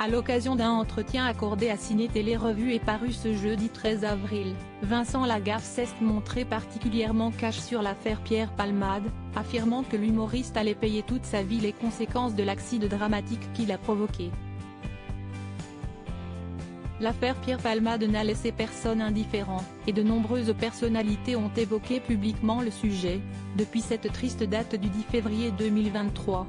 À l'occasion d'un entretien accordé à Ciné Télé Revue et paru ce jeudi 13 avril, Vincent Lagaffe s'est montré particulièrement cash sur l'affaire Pierre Palmade, affirmant que l'humoriste allait payer toute sa vie les conséquences de l'accident dramatique qu'il a provoqué. L'affaire Pierre Palmade n'a laissé personne indifférent, et de nombreuses personnalités ont évoqué publiquement le sujet, depuis cette triste date du 10 février 2023.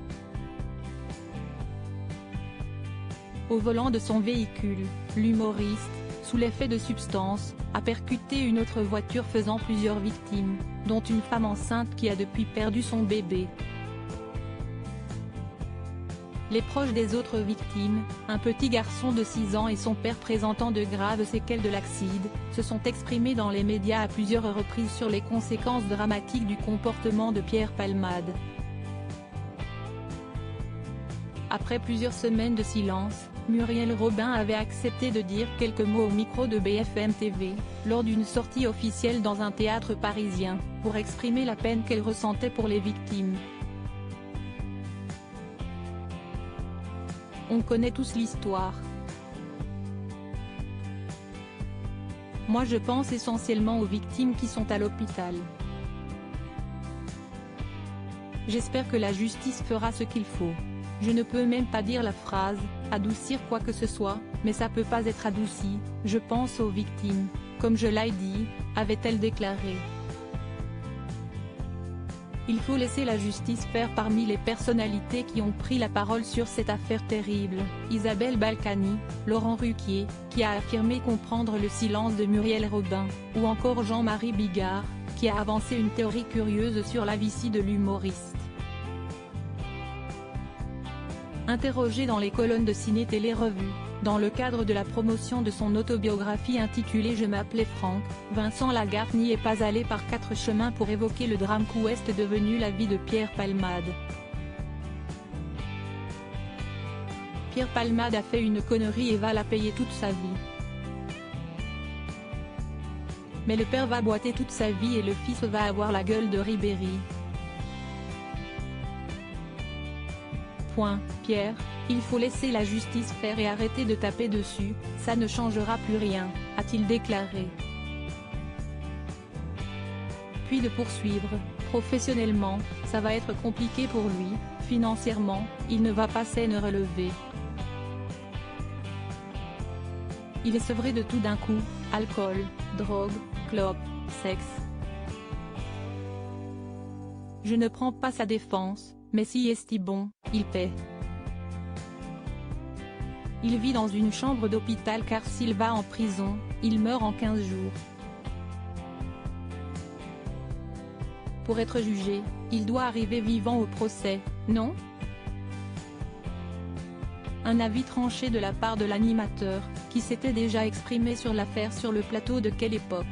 Au volant de son véhicule, l'humoriste, sous l'effet de substances, a percuté une autre voiture faisant plusieurs victimes, dont une femme enceinte qui a depuis perdu son bébé. Les proches des autres victimes, un petit garçon de 6 ans et son père présentant de graves séquelles de l'accident, se sont exprimés dans les médias à plusieurs reprises sur les conséquences dramatiques du comportement de Pierre Palmade. Après plusieurs semaines de silence, Muriel Robin avait accepté de dire quelques mots au micro de BFM TV, lors d'une sortie officielle dans un théâtre parisien, pour exprimer la peine qu'elle ressentait pour les victimes. On connaît tous l'histoire. Moi je pense essentiellement aux victimes qui sont à l'hôpital. J'espère que la justice fera ce qu'il faut. Je ne peux même pas dire la phrase « adoucir quoi que ce soit », mais ça peut pas être adouci, je pense aux victimes, comme je l'ai dit, avait-elle déclaré. Il faut laisser la justice faire. Parmi les personnalités qui ont pris la parole sur cette affaire terrible, Isabelle Balkany, Laurent Ruquier, qui a affirmé comprendre le silence de Muriel Robin, ou encore Jean-Marie Bigard, qui a avancé une théorie curieuse sur la vie de l'humoriste. Interrogé dans les colonnes de Ciné Télé Revue, dans le cadre de la promotion de son autobiographie intitulée Je m'appelais Franck, Vincent Lagaffe n'y est pas allé par 4 chemins pour évoquer le drame qu'ouest devenu la vie de Pierre Palmade. Pierre Palmade a fait une connerie et va la payer toute sa vie. Mais le père va boiter toute sa vie et le fils va avoir la gueule de Ribéry. Pierre, il faut laisser la justice faire et arrêter de taper dessus, ça ne changera plus rien, a-t-il déclaré. Puis de poursuivre, professionnellement, ça va être compliqué pour lui, financièrement, il ne va pas s'en relever. Il est sevré de tout d'un coup, alcool, drogue, clope, sexe. Je ne prends pas sa défense, mais si est bon, il paie. Il vit dans une chambre d'hôpital car s'il va en prison, il meurt en 15 jours. Pour être jugé, il doit arriver vivant au procès, non? Un avis tranché de la part de l'animateur, qui s'était déjà exprimé sur l'affaire sur le plateau de Quelle époque.